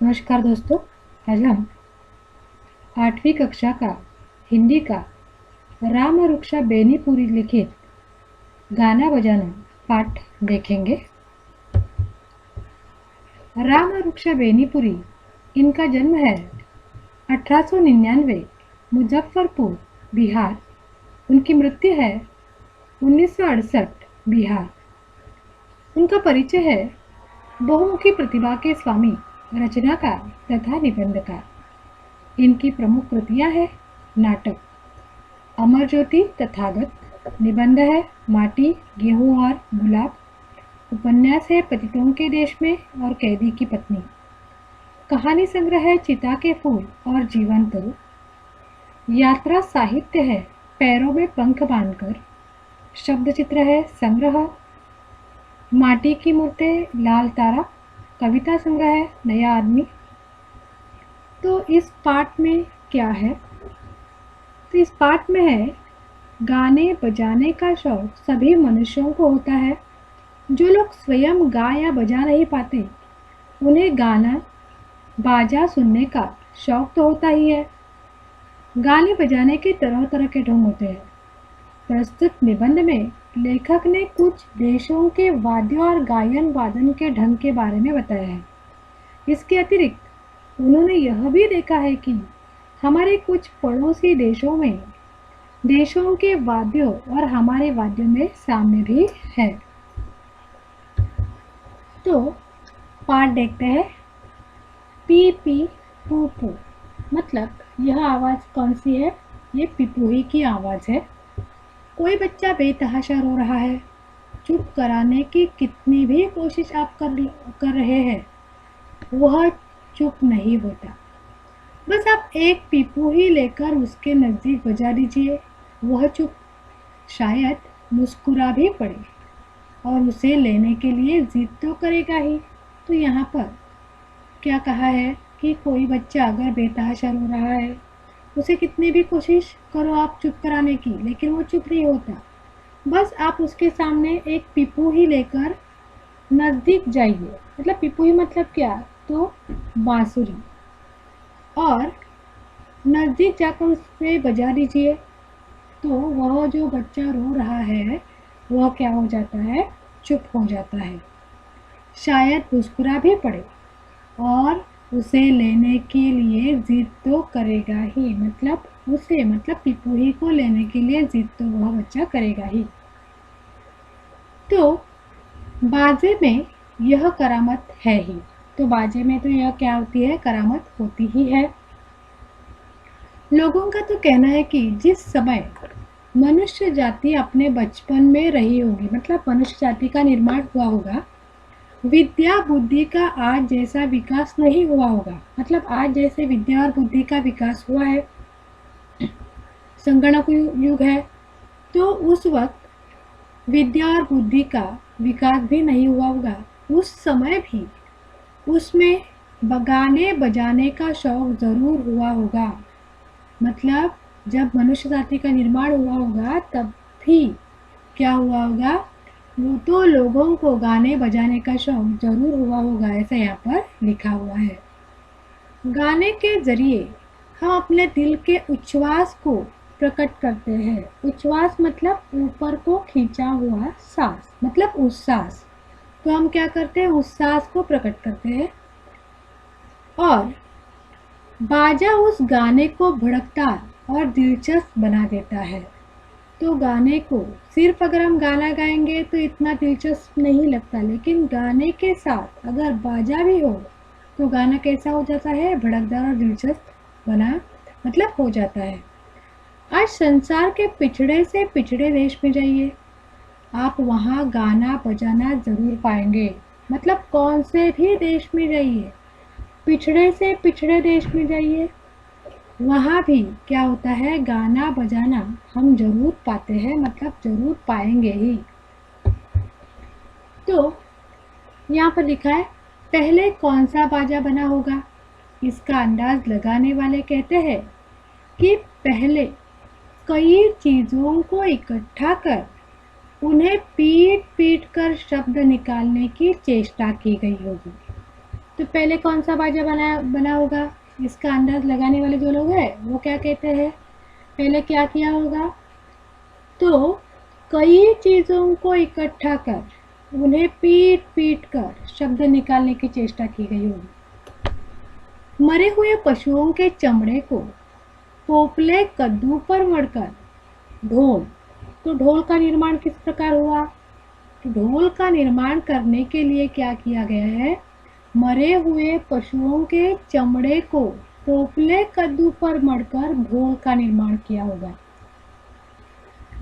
नमस्कार दोस्तों। आज हम 8वीं कक्षा का हिंदी का राम वृक्षा बेनीपुरी लिखित गाना बजाना पाठ देखेंगे। राम वृक्षा बेनीपुरी, इनका जन्म है 1899 मुजफ्फरपुर बिहार। उनकी मृत्यु है 1968 बिहार। उनका परिचय है बहुमुखी प्रतिभा के स्वामी, रचनाकार तथा निबंधकार। इनकी प्रमुख कृतियां हैं नाटक अमर ज्योति तथागत, निबंध है माटी गेहूं और गुलाब, उपन्यास है पतितों के देश में और कैदी की पत्नी, कहानी संग्रह है चिता के फूल और जीवन तरु, यात्रा साहित्य है पैरों में पंख बांधकर, शब्द चित्र है संग्रह माटी की मूर्ति लाल तारा, कविता संग्रह है नया आदमी। तो इस पाठ में क्या है? तो इस पाठ में है गाने बजाने का शौक सभी मनुष्यों को होता है। जो लोग स्वयं गा या बजा नहीं पाते, उन्हें गाना बाजा सुनने का शौक तो होता ही है। गाने बजाने के तरह तरह के ढंग होते हैं। प्रस्तुत निबंध में लेखक ने कुछ देशों के वाद्यों और गायन वादन के ढंग के बारे में बताया है। इसके अतिरिक्त उन्होंने यह भी देखा है कि हमारे कुछ पड़ोसी देशों के वाद्यों और हमारे वाद्यों में साम्य भी है। तो पाठ देखते हैं। पी पी पू पू, मतलब यह आवाज़ कौन सी है? ये पिपूही की आवाज़ है। कोई बच्चा बेतहाशा रो रहा है। चुप कराने की कितनी भी कोशिश आप कर रहे हैं, वह चुप नहीं होता। बस आप एक पीपू ही लेकर उसके नज़दीक बजा दीजिए, वह चुप शायद मुस्कुरा भी पड़े और उसे लेने के लिए जिद तो करेगा ही। तो यहाँ पर क्या कहा है कि कोई बच्चा अगर बेतहाशा रो रहा है, उसे कितनी भी कोशिश करो आप चुप कराने की, लेकिन वो चुप नहीं होता। बस आप उसके सामने एक पीपू ही लेकर नज़दीक जाइए। मतलब पीपू ही मतलब क्या? तो बांसुरी, और नज़दीक जाकर उससे बजा दीजिए। तो वह जो बच्चा रो रहा है, वह क्या हो जाता है? चुप हो जाता है। शायद मुस्कुरा भी पड़े और उसे लेने के लिए जिद तो करेगा ही। मतलब पिपूही को लेने के लिए जिद तो वह बच्चा करेगा ही। तो बाजे में यह करामत है ही। तो बाजे में तो यह क्या होती है? करामत होती ही है। लोगों का तो कहना है कि जिस समय मनुष्य जाति अपने बचपन में रही होगी, मतलब मनुष्य जाति का निर्माण हुआ होगा, विद्या बुद्धि का आज जैसा विकास नहीं हुआ होगा। मतलब आज जैसे विद्या और बुद्धि का विकास हुआ है, संगणक युग है, तो उस वक्त विद्या और बुद्धि का विकास भी नहीं हुआ होगा। उस समय भी उसमें गाने बजाने का शौक जरूर हुआ होगा। मतलब जब मनुष्य जाति का निर्माण हुआ होगा, तब भी क्या हुआ होगा? वो तो लोगों को गाने बजाने का शौक जरूर हुआ होगा, ऐसा यहाँ पर लिखा हुआ है। गाने के जरिए हम अपने दिल के उच्छ्वास को प्रकट करते हैं। उच्छ्वास मतलब ऊपर को खींचा हुआ सांस, मतलब उच्छ्वास। तो हम क्या करते हैं? उच्छ्वास को प्रकट करते हैं। और बाजा उस गाने को भड़कदार और दिलचस्प बना देता है। तो गाने को सिर्फ अगर हम गाना गाएंगे तो इतना दिलचस्प नहीं लगता, लेकिन गाने के साथ अगर बाजा भी हो तो गाना कैसा हो जाता है? भड़कदार और दिलचस्प हो जाता है। आज संसार के पिछड़े से पिछड़े देश में जाइए, आप वहाँ गाना बजाना जरूर पाएंगे। मतलब कौन से भी देश में जाइए, पिछड़े से पिछड़े देश में जाइए, वहाँ भी क्या होता है? गाना बजाना हम जरूर पाते हैं, मतलब जरूर पाएंगे ही। तो यहाँ पर लिखा है, पहले कौन सा बाजा बना होगा? इसका अंदाज लगाने वाले कहते हैं कि पहले कई चीज़ों को इकट्ठा कर उन्हें पीट पीट कर शब्द निकालने की चेष्टा की गई होगी। तो पहले कौन सा बाजा बना होगा? इसका अंदाज लगाने वाले जो लोग हैं वो क्या कहते हैं, पहले क्या किया होगा? तो कई चीज़ों को इकट्ठा कर उन्हें पीट पीट कर शब्द निकालने की चेष्टा की गई होगी। मरे हुए पशुओं के चमड़े को पोपले कद्दू पर मढ़कर ढोल, तो ढोल का निर्माण किस प्रकार हुआ? तो ढोल का निर्माण करने के लिए क्या किया गया है? मरे हुए पशुओं के चमड़े को पोपले कद्दू पर मढ़कर ढोल का निर्माण किया होगा।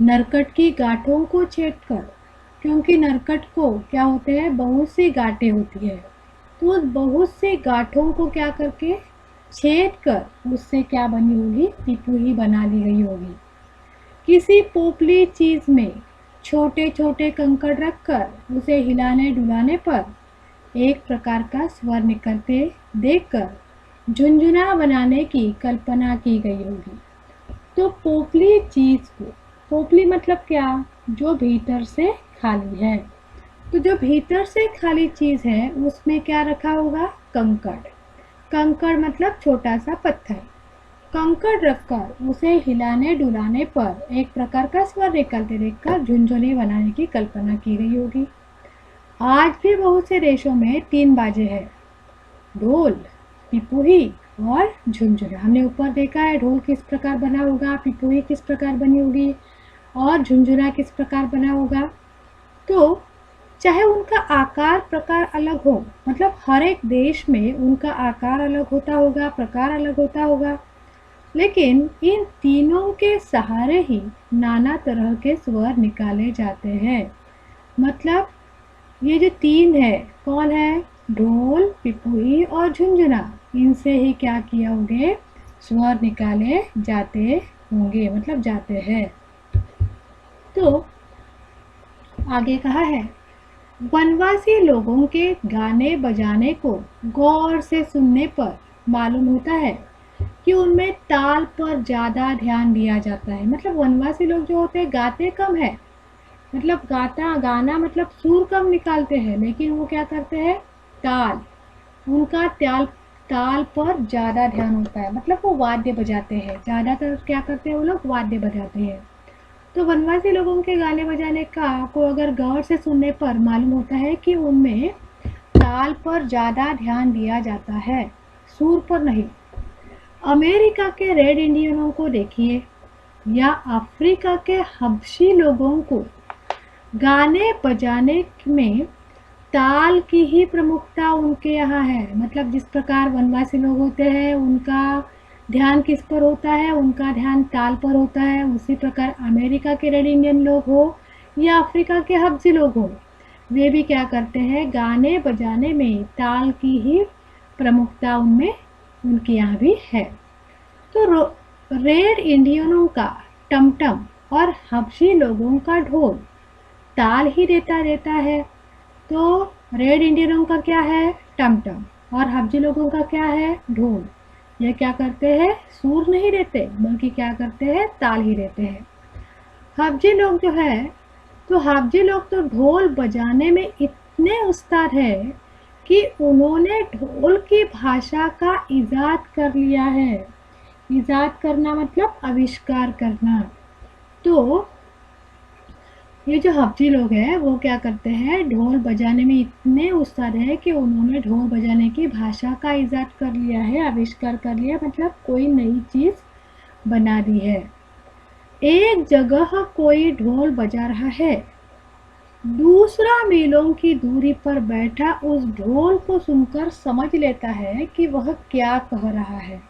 नरकट की गांठों को छेदकर, क्योंकि नरकट को क्या होते हैं, बहुत सी गांठें होती है, तो उस बहुत सी गांठों को क्या करके छेद कर उससे क्या बनी होगी? पिपूही बना ली गई होगी। किसी पोपली चीज में छोटे छोटे कंकड़ रखकर उसे हिलाने डुलाने पर एक प्रकार का स्वर निकलते देखकर झुनझुना बनाने की कल्पना की गई होगी। तो पोपली चीज को, पोपली मतलब क्या? जो भीतर से खाली है। तो जो भीतर से खाली चीज है उसमें क्या रखा होगा? कंकड़। कंकड़ मतलब छोटा सा पत्थर। कंकड़ रखकर उसे हिलाने डुलाने पर एक प्रकार का स्वर निकलते देखकर झुनझुनी बनाने की कल्पना की गई होगी। आज भी बहुत से देशों में 3 बाजे हैं, ढोल, पिपूही और झुनझुना। हमने ऊपर देखा है ढोल किस प्रकार बना होगा, पिपूही किस प्रकार बनी होगी और झुनझुना किस प्रकार बना होगा। तो चाहे उनका आकार प्रकार अलग हो, मतलब हर एक देश में उनका आकार अलग होता होगा, प्रकार अलग होता होगा, लेकिन इन तीनों के सहारे ही नाना तरह के स्वर निकाले जाते हैं। मतलब ये जो 3 है, कौन है? ढोल, पिपूही और झुनझुना, इनसे ही क्या किया होंगे? स्वर निकाले जाते होंगे, मतलब जाते हैं। तो आगे कहा है, वनवासी लोगों के गाने बजाने को गौर से सुनने पर मालूम होता है कि उनमें ताल पर ज़्यादा ध्यान दिया जाता है। मतलब वनवासी लोग जो होते हैं गाते कम है, मतलब गाना मतलब सुर कम निकालते हैं, लेकिन वो क्या करते हैं? ताल, उनका ताल पर ज़्यादा ध्यान होता है, मतलब वो वाद्य बजाते हैं। ज़्यादातर क्या करते हैं वो लोग? वाद्य बजाते हैं। तो वनवासी लोगों के गाने बजाने को अगर गौर से सुनने पर मालूम होता है कि उनमें ताल पर ज़्यादा ध्यान दिया जाता है, सुर पर नहीं। अमेरिका के रेड इंडियनों को देखिए या अफ्रीका के हबशी लोगों को, गाने बजाने में ताल की ही प्रमुखता उनके यहाँ है। मतलब जिस प्रकार वनवासी लोग होते हैं उनका ध्यान किस पर होता है? उनका ध्यान ताल पर होता है। उसी प्रकार अमेरिका के रेड इंडियन लोग हो या अफ्रीका के हब्सी लोग हो, वे भी क्या करते हैं? गाने बजाने में ताल की ही प्रमुखता उनमें उनके यहाँ भी है। तो रेड इंडियनों का टमटम और हबशी लोगों का ढोल ताल ही देता है। तो रेड इंडियनों का क्या है? टमटम, और हबशी लोगों का क्या है? ढोल। ये क्या करते हैं? सुर नहीं देते, बल्कि क्या करते हैं? ताल ही देते हैं। हबशी लोग जो है, तो हबशी लोग तो ढोल बजाने में इतने उस्ताद है कि उन्होंने ढोल की भाषा का इजाद कर लिया है। इजाद करना मतलब आविष्कार करना। तो ये जो हबशी लोग हैं वो क्या करते हैं? ढोल बजाने में इतने उस्ताद है कि उन्होंने ढोल बजाने की भाषा का इजाद कर लिया है, आविष्कार कर लिया, मतलब कोई नई चीज़ बना दी है। एक जगह कोई ढोल बजा रहा है, दूसरा मीलों की दूरी पर बैठा उस ढोल को सुनकर समझ लेता है कि वह क्या कह रहा है।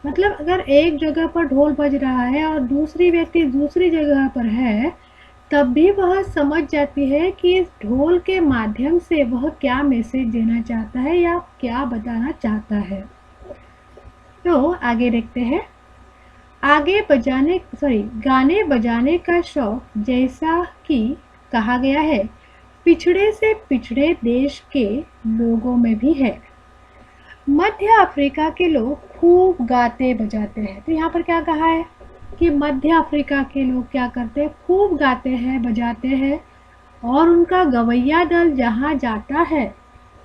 मतलब अगर एक जगह पर ढोल बज रहा है और दूसरी व्यक्ति दूसरी जगह पर है, तब भी वह समझ जाती है कि इस ढोल के माध्यम से वह क्या मैसेज देना चाहता है या क्या बताना चाहता है। तो आगे देखते हैं। गाने बजाने का शौक, जैसा कि कहा गया है, पिछड़े से पिछड़े देश के लोगों में भी है। मध्य अफ्रीका के लोग खूब गाते बजाते हैं। तो यहाँ पर क्या कहा है कि मध्य अफ्रीका के लोग क्या करते हैं? खूब गाते हैं, बजाते हैं, और उनका गवैया दल जहाँ जाता है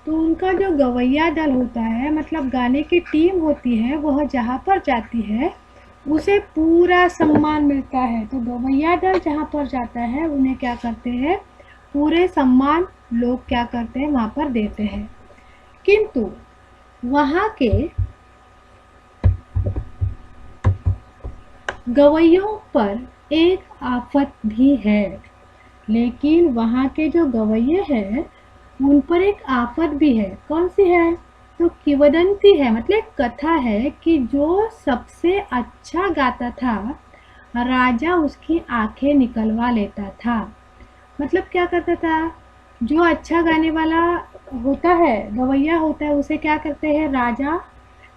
तो उनका जो गवैया दल होता है, मतलब गाने की टीम होती है, वह जहाँ पर जाती है उसे पूरा सम्मान मिलता है। तो गवैया दल जहाँ पर जाता है उन्हें क्या करते हैं, पूरे सम्मान लोग क्या करते हैं वहाँ पर देते हैं। किंतु वहाँ के गवैयों पर एक आफत भी है। लेकिन वहाँ के जो गवैये हैं उन पर एक आफत भी है। कौन सी है? तो किंवदंती है, मतलब एक कथा है कि जो सबसे अच्छा गाता था राजा उसकी आंखें निकलवा लेता था। मतलब क्या करता था, जो अच्छा गाने वाला होता है, गवैया होता है, उसे क्या करते हैं राजा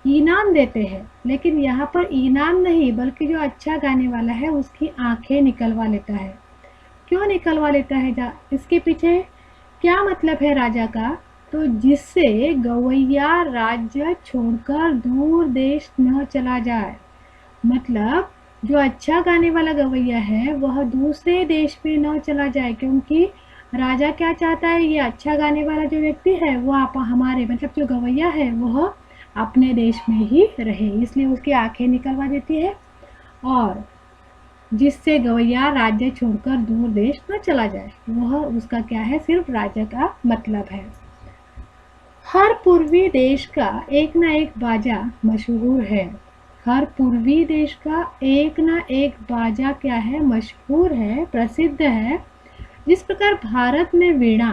इनाम देते हैं। लेकिन यहाँ पर इनाम नहीं, बल्कि जो अच्छा गाने वाला है उसकी आंखें निकलवा लेता है। क्यों निकलवा लेता है? इसके पीछे क्या मतलब है राजा का? तो जिससे गवैया राज्य छोड़कर दूर देश न चला जाए। मतलब जो अच्छा गाने वाला गवैया है वह दूसरे देश में न चला जाए, क्योंकि राजा क्या चाहता है, ये अच्छा गाने वाला जो व्यक्ति है वो आप हमारे, मतलब जो गवैया है वह अपने देश में ही रहे, इसलिए उसकी आंखें निकलवा देती है। और जिससे गवैया राज्य छोड़कर दूर देश न चला जाए, वह उसका क्या है, सिर्फ राजा का मतलब है। हर पूर्वी देश का एक ना एक बाजा मशहूर है। हर पूर्वी देश का एक ना एक बाजा क्या है, मशहूर है, प्रसिद्ध है। जिस प्रकार भारत में वीणा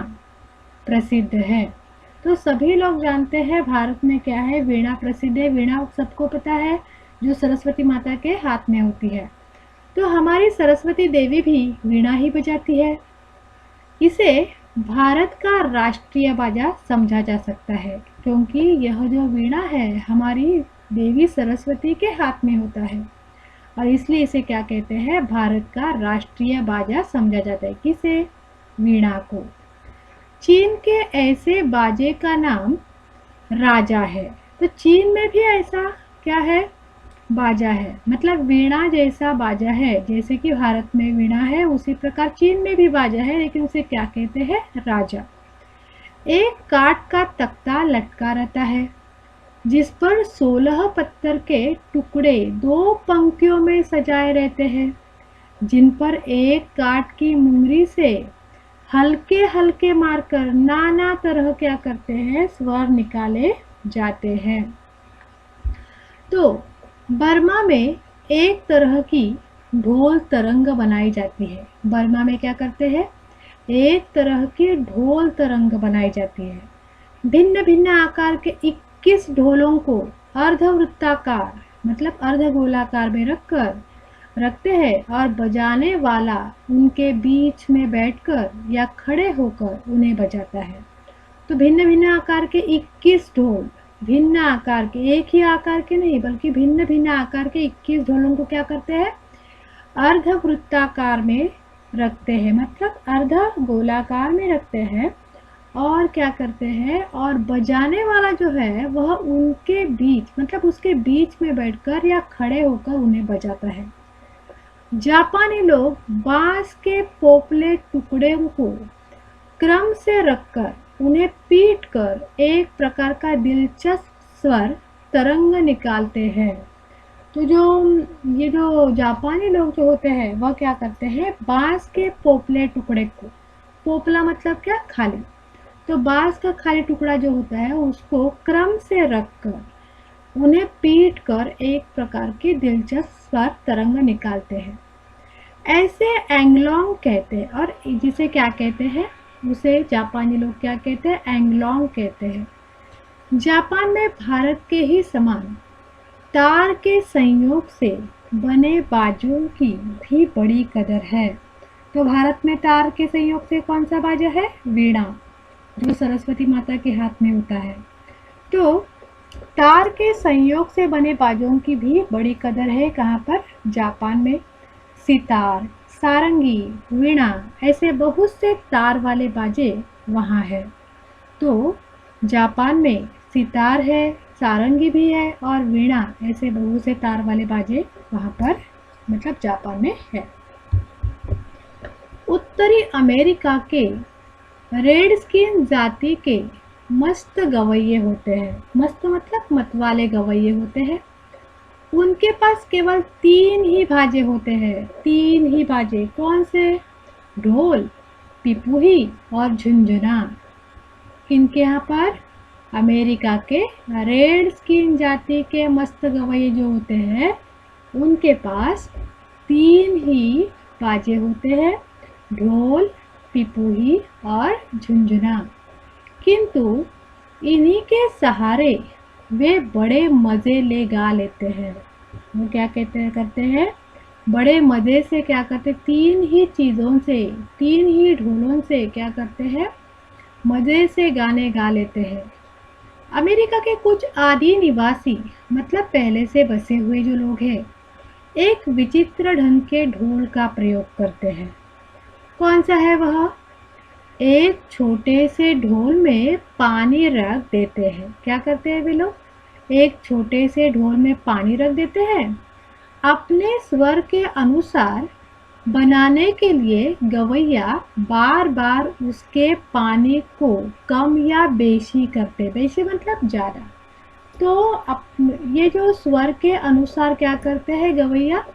प्रसिद्ध है, तो सभी लोग जानते हैं भारत में क्या है, वीणा प्रसिद्ध है। वीणा सबको पता है, जो सरस्वती माता के हाथ में होती है। तो हमारी सरस्वती देवी भी वीणा ही बजाती है। इसे भारत का राष्ट्रीय बाजा समझा जा सकता है, क्योंकि यह जो वीणा है हमारी देवी सरस्वती के हाथ में होता है, और इसलिए इसे क्या कहते हैं, भारत का राष्ट्रीय बाजा समझा जाता है। किसे? वीणा को। चीन के ऐसे बाजे का नाम राजा है। तो चीन में भी ऐसा क्या है, बाजा है, मतलब वीणा जैसा बाजा है। जैसे कि भारत में वीणा है उसी प्रकार चीन में भी बाजा है, लेकिन उसे क्या कहते हैं, राजा। एक काठ का तख्ता लटका रहता है जिस पर 16 पत्थर के टुकड़े दो पंक्तियों में सजाए रहते हैं, जिन पर एक काठ की मुंगरी से हल्के हल्के मारकर नाना तरह क्या करते हैं, स्वर निकाले जाते हैं। तो बर्मा में एक तरह की ढोल तरंग बनाई जाती है। बर्मा में क्या करते हैं, एक तरह की ढोल तरंग बनाई जाती है। भिन्न भिन्न आकार के 21 ढोलों को अर्धवृत्ताकार, मतलब अर्धगोलाकार में रखते हैं, और बजाने वाला उनके बीच में बैठकर या खड़े होकर उन्हें बजाता है। तो भिन्न भिन्न आकार के 21 ढोल, भिन्न आकार के, एक ही आकार के नहीं बल्कि भिन्न भिन्न आकार के 21 ढोलों को क्या करते हैं, अर्धवृत्ताकार में रखते हैं, मतलब अर्ध गोलाकार में रखते हैं। और क्या करते हैं, और बजाने वाला जो है वह उनके बीच, मतलब उसके बीच में बैठकर या खड़े होकर उन्हें बजाता है। जापानी लोग बांस के पोपले टुकड़े को क्रम से रखकर उन्हें पीट कर एक प्रकार का दिलचस्प स्वर तरंग निकालते हैं। तो ये जो जापानी लोग जो होते हैं वह क्या करते हैं, बांस के पोपले टुकड़े को, पोपला मतलब क्या, खाली, तो बांस का खाली टुकड़ा जो होता है उसको क्रम से रखकर उन्हें पीट कर एक प्रकार की दिलचस्प स्वर तरंग निकालते हैं। ऐसे एंगलोंग कहते हैं, और जिसे क्या कहते हैं, उसे जापानी लोग क्या कहते हैं, एंगलोंग कहते हैं। जापान में भारत के ही समान तार के संयोग से बने बाजों की भी बड़ी कदर है। तो भारत में तार के संयोग से कौन सा बाजा है, वीणा, जो सरस्वती माता के हाथ में होता है। तो तार के संयोग से बने बाजों की भी बड़ी कदर है। कहाँ पर, जापान में। सितार, सारंगी, वीणा, ऐसे बहुत से तार वाले बाजे वहाँ है। तो जापान में सितार है, सारंगी भी है, और वीणा, ऐसे बहुत से तार वाले बाजे वहाँ पर, मतलब जापान में है। उत्तरी अमेरिका के रेड स्किन जाति के मस्त गवैये होते हैं। मस्त मतलब मतवाले गवैये होते हैं। उनके पास केवल 3 ही बाजे होते हैं, 3 ही बाजे। कौन से? ढोल, पिपूही और झुनझुना। किनके यहाँ पर? अमेरिका के रेड स्किन जाति के मस्त गवैये जो होते हैं उनके पास 3 ही बाजे होते हैं, ढोल, पिपूही और झुनझुना। किंतु इन्हीं के सहारे वे बड़े मज़े ले गा लेते हैं। वो क्या करते हैं? बड़े मज़े से क्या करते? 3 ही चीज़ों से, 3 ही ढोलों से क्या करते हैं? मज़े से गाने गा लेते हैं। अमेरिका के कुछ आदि निवासी मतलब पहले से बसे हुए जो लोग हैं एक विचित्र ढंग के ढोल का प्रयोग करते हैं। कौन सा है वह? एक छोटे से ढोल में पानी रख देते हैं। क्या करते हैं वे लोग? एक छोटे से ढोल में पानी रख देते हैं। अपने स्वर के अनुसार बनाने के लिए गवैया बार बार उसके पानी को कम या बेशी करते। बेशी मतलब ज़्यादा। तो ये जो स्वर के अनुसार क्या करते हैं गवैया?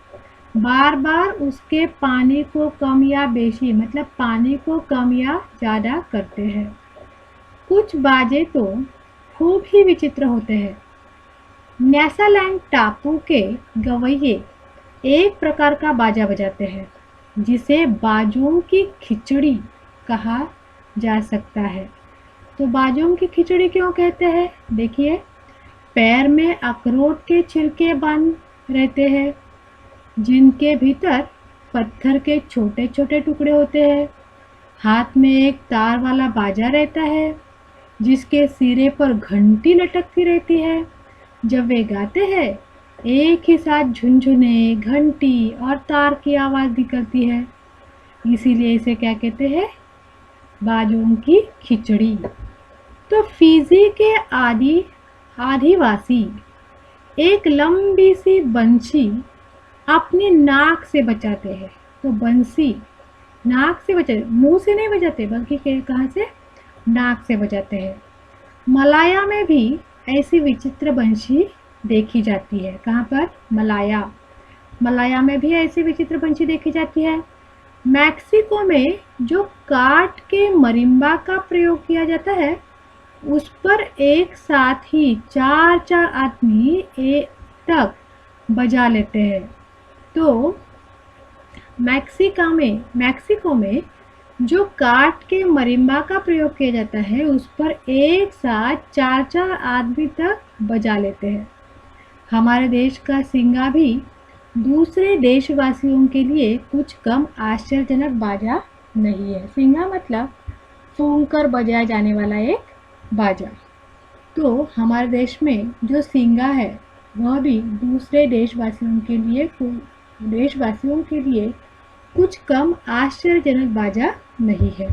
बार बार उसके पानी को कम या बेशी मतलब पानी को कम या ज़्यादा करते हैं। कुछ बाजे तो खूब ही विचित्र होते हैं। न्यासालैंड टापू के गवैये एक प्रकार का बाजा बजाते हैं जिसे बाजों की खिचड़ी कहा जा सकता है। तो बाजों की खिचड़ी क्यों कहते हैं? देखिए, पैर में अखरोट के छिलके बंद रहते हैं जिनके भीतर पत्थर के छोटे छोटे टुकड़े होते हैं। हाथ में एक तार वाला बाजा रहता है जिसके सिरे पर घंटी लटकती रहती है। जब वे गाते हैं एक ही साथ झुनझुने, घंटी और तार की आवाज़ निकलती है। इसीलिए इसे क्या कहते हैं? बाजों की खिचड़ी। तो फिजी के आदिवासी एक लंबी सी बंसी अपनी नाक से बजाते हैं। तो बंसी नाक से बजाते, मुंह से नहीं बजाते बल्कि कहाँ से? नाक से बजाते हैं। मलाया में भी ऐसी विचित्र बंसी देखी जाती है। कहाँ पर? मलाया में भी ऐसी विचित्र बंसी देखी जाती है। मैक्सिको में जो काठ के मरिम्बा का प्रयोग किया जाता है उस पर एक साथ ही 4-4 आदमी तक बजा लेते हैं। तो मैक्सिको में जो काठ के मरिम्बा का प्रयोग किया जाता है उस पर एक साथ 4-4 आदमी तक बजा लेते हैं। हमारे देश का सिंगा भी दूसरे देशवासियों के लिए कुछ कम आश्चर्यजनक बाजा नहीं है। सिंगा मतलब फूंक कर बजाया जाने वाला एक बाजा। तो हमारे देश में जो सिंगा है वह भी दूसरे देशवासियों के लिए कुछ कम आश्चर्यजनक बाजा नहीं है।